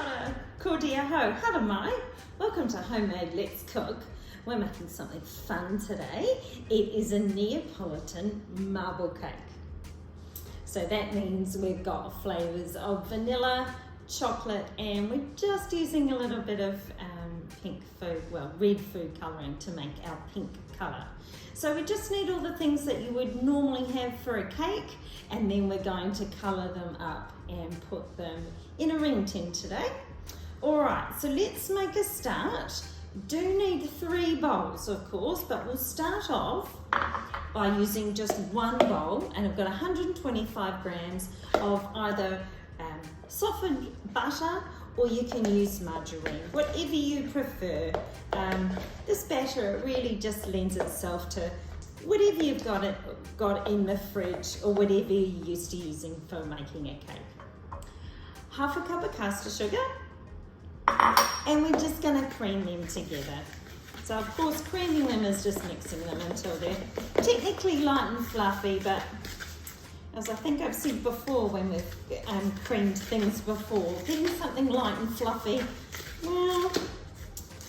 ora, ko dia ho, hara mai. Welcome to Homemade Let's Cook. We're making something fun today. It is a Neapolitan marble cake. So that means we've got flavors of vanilla, chocolate, and we're just using a little bit of pink food, well, red food coloring to make our pink color. So we just need all the things that you would normally have for a cake, and then we're going to color them up and put them in a ring tin today. All right, so let's make a start. Do need 3 bowls, of course, but we'll start off by using just one bowl, and I've got 125 grams of either softened butter, or you can use margarine, whatever you prefer. This batter really just lends itself to whatever you've got in the fridge, or whatever you're used to using for making a cake. Half a cup of caster sugar, and we're just going to cream them together. So of course creaming them is just mixing them until they're technically light and fluffy, but as I think I've said before when we've creamed things before, getting something light and fluffy, well,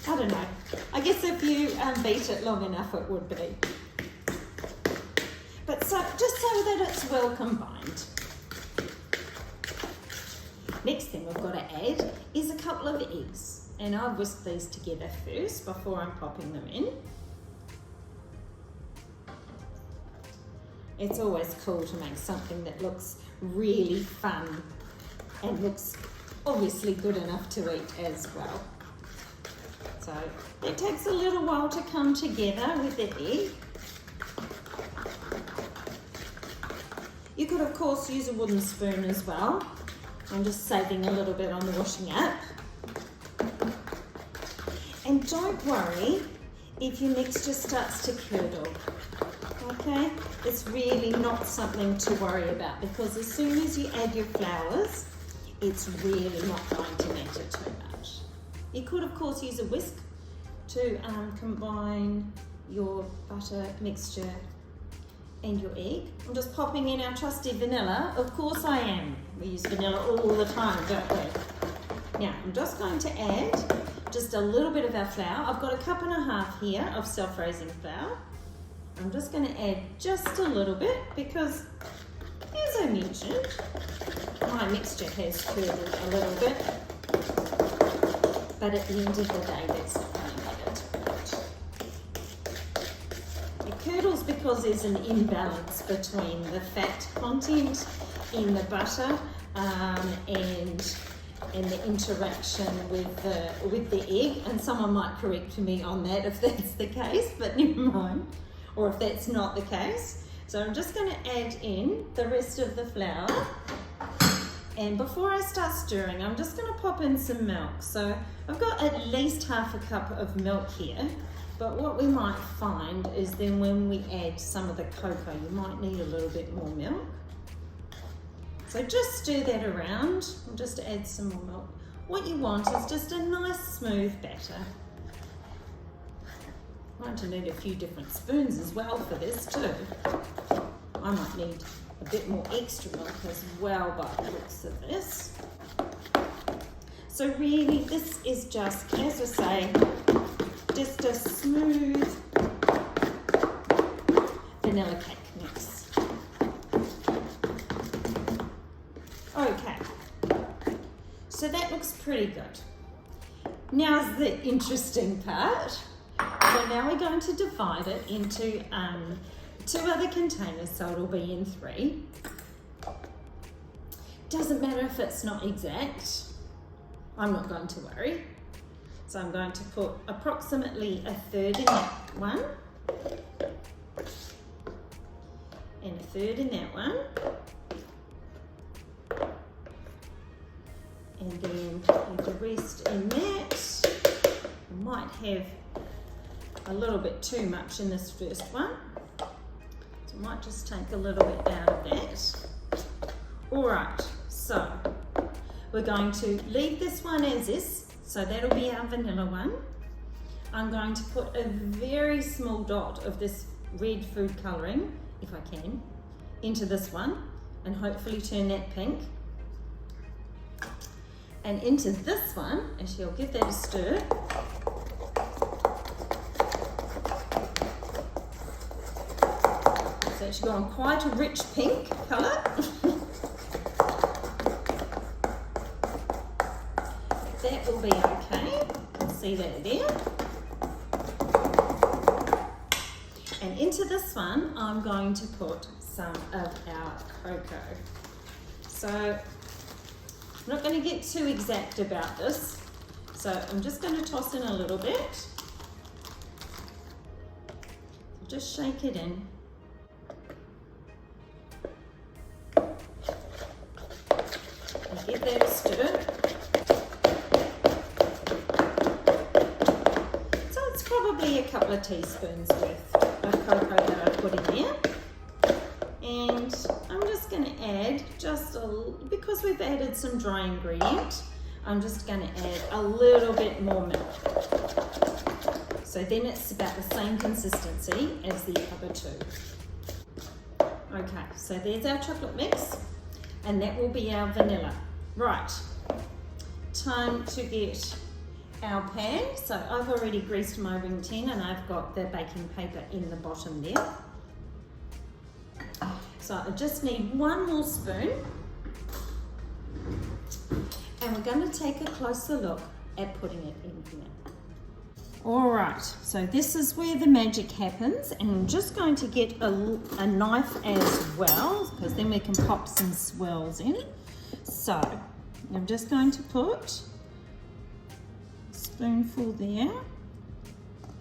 I don't know. I guess if you beat it long enough it would be. But so just so that it's well combined. Next thing we've got to add is a couple of eggs, and I'll whisk these together first before I'm popping them in. It's always cool to make something that looks really fun and looks obviously good enough to eat as well. So it takes a little while to come together with the egg. You could of course use a wooden spoon as well. I'm just saving a little bit on the washing up. And don't worry if your mixture starts to curdle. Okay, it's really not something to worry about, because as soon as you add your flours, it's really not going to matter too much. You could of course use a whisk to combine your butter mixture and your egg. I'm just popping in our trusty vanilla. Of course I am. We use vanilla all the time, don't we? Now I'm just going to add just a little bit of our flour. I've got 1.5 cups here of self-raising flour. I'm just going to add just a little bit because, as I mentioned, my mixture has curdled a little bit, but at the end of the day that's not going to matter too much. It curdles because there's an imbalance between the fat content in the butter and the interaction with the egg, and someone might correct me on that if that's the case, but never mind. Or if that's not the case. So I'm just going to add in the rest of the flour. And before I start stirring, I'm just going to pop in some milk. So I've got at least 1/2 cup of milk here. But what we might find is then when we add some of the cocoa, you might need a little bit more milk. So just stir that around and just add some more milk. What you want is just a nice smooth batter. I'm going to need a few different spoons as well for this too. I might need a bit more extra milk as well by the looks of this. So really this is just, as I say, just a smooth vanilla cake mix. Okay, so that looks pretty good. Now's the interesting part. So now we're going to divide it into 2 other containers, so it'll be in 3. Doesn't matter if it's not exact. I'm not going to worry. So I'm going to put approximately 1/3 in that one, and 1/3 in that one, and then the rest in that. I might have a little bit too much in this first one, so I might just take a little bit out of that. All right, so we're going to leave this one as is, so that'll be our vanilla one. I'm going to put a very small dot of this red food coloring, if I can, into this one, and hopefully turn that pink. And into this one, actually I'll give that a stir. It's actually gone quite a rich pink colour. That will be okay. You can see that there. And into this one, I'm going to put some of our cocoa. So I'm not going to get too exact about this. So I'm just going to toss in a little bit. Just shake it in. And give that a stir. So it's probably a couple of teaspoons worth of cocoa that I put in there. And I'm just going to add because we've added some dry ingredient, I'm just going to add a little bit more milk. So then it's about the same consistency as the other two. Okay, so there's our chocolate mix, and that will be our vanilla. Right, time to get our pan. So I've already greased my ring tin and I've got the baking paper in the bottom there. So I just need one more spoon, and we're going to take a closer look at putting it in here. All right, so this is where the magic happens, and I'm just going to get a knife as well, because then we can pop some swirls in. So I'm just going to put a spoonful there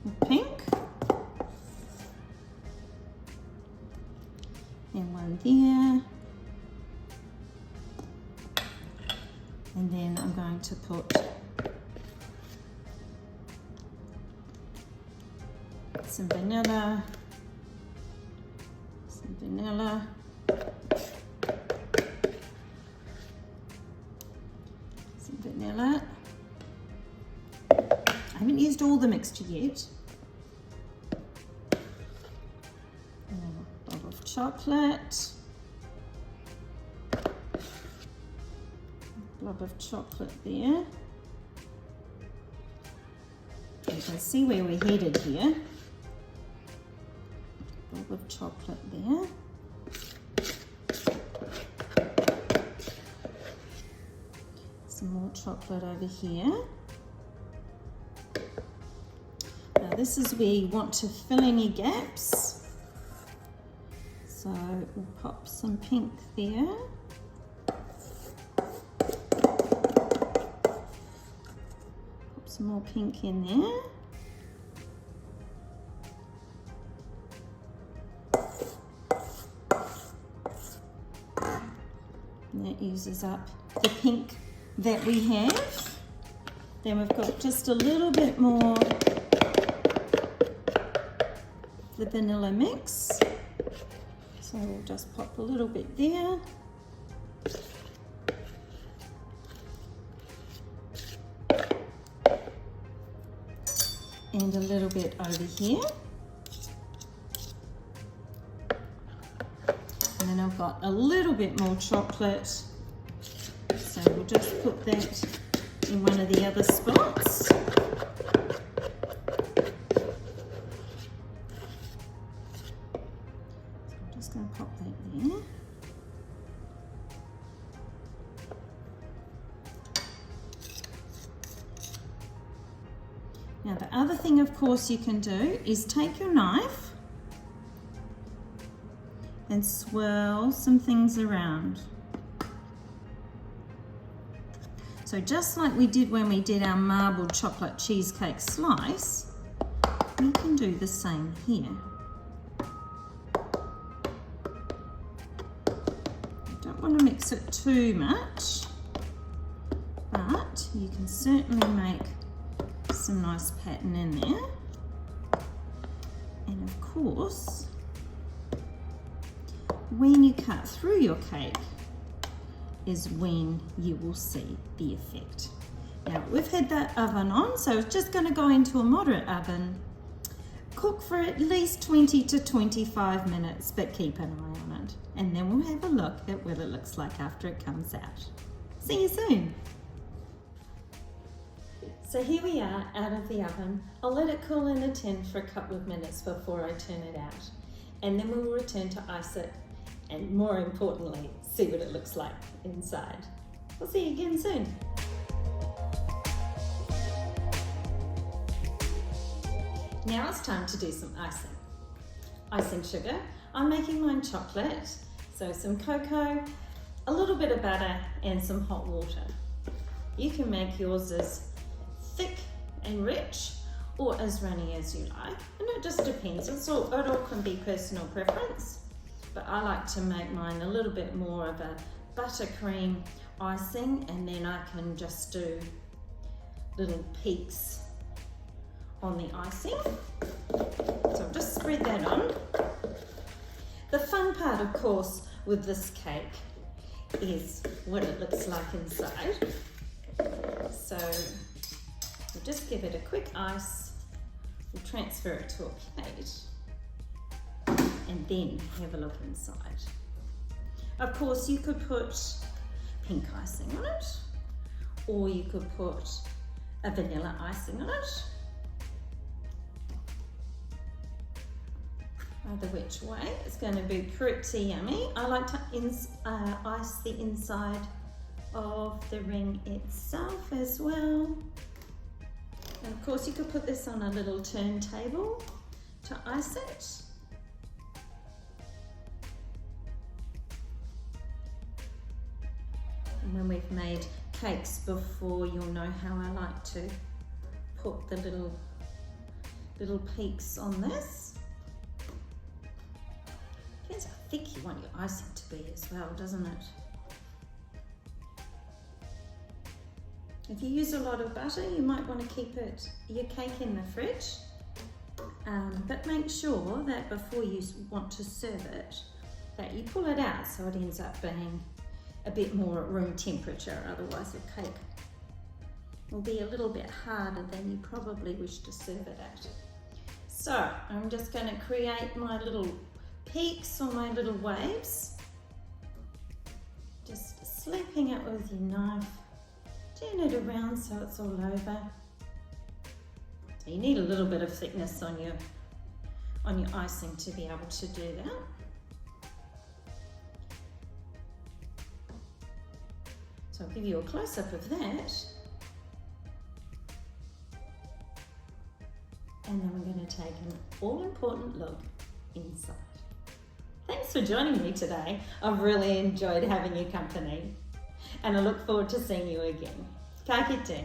of pink. And one there, and then I'm going to put some vanilla, I haven't used all the mixture yet. Chocolate, blob of chocolate there. You can see where we're headed here. Blob of chocolate there. Some more chocolate over here. Now this is where you want to fill any gaps. So we'll pop some pink there. Pop some more pink in there. And that uses up the pink that we have. Then we've got just a little bit more of the vanilla mix. So we'll just pop a little bit there. And a little bit over here. And then I've got a little bit more chocolate. So we'll just put that in one of the other spots. Going to pop that there. Now the other thing of course you can do is take your knife and swirl some things around. So just like we did when we did our marbled chocolate cheesecake slice, we can do the same here. Want to mix it too much, but you can certainly make some nice pattern in there. And of course, when you cut through your cake is when you will see the effect. Now we've had that oven on, so it's just going to go into a moderate oven. Cook for at least 20 to 25 minutes, but keep an eye on it. And then we'll have a look at what it looks like after it comes out. See you soon. So here we are out of the oven. I'll let it cool in a tin for a couple of minutes before I turn it out. And then we'll return to ice it and, more importantly, see what it looks like inside. We'll see you again soon. Now it's time to do some icing. Icing sugar. I'm making mine chocolate, so some cocoa, a little bit of butter and some hot water. You can make yours as thick and rich or as runny as you like, and it just depends. It all can be personal preference, but I like to make mine a little bit more of a buttercream icing, and then I can just do little peaks on the icing. So I'll just spread that on. The fun part, of course, with this cake is what it looks like inside. So we'll just give it a quick ice, we'll transfer it to a plate, and then have a look inside. Of course, you could put pink icing on it, or you could put a vanilla icing on it. Either which way, it's going to be pretty yummy. I like to ice the inside of the ring itself as well. And of course you could put this on a little turntable to ice it. And when we've made cakes before, you'll know how I like to put the little peaks on this. Depends how thick you want your icing to be as well, doesn't it? If you use a lot of butter, you might want to keep your cake in the fridge, but make sure that before you want to serve it, that you pull it out so it ends up being a bit more at room temperature, otherwise the cake will be a little bit harder than you probably wish to serve it at. So I'm just going to create my little peaks or my little waves, just slapping it with your knife. Turn it around so it's all over. So you need a little bit of thickness on your icing to be able to do that. So I'll give you a close-up of that. And then we're going to take an all-important look inside. Thanks for joining me today. I've really enjoyed having your company, and I look forward to seeing you again. Ka kite.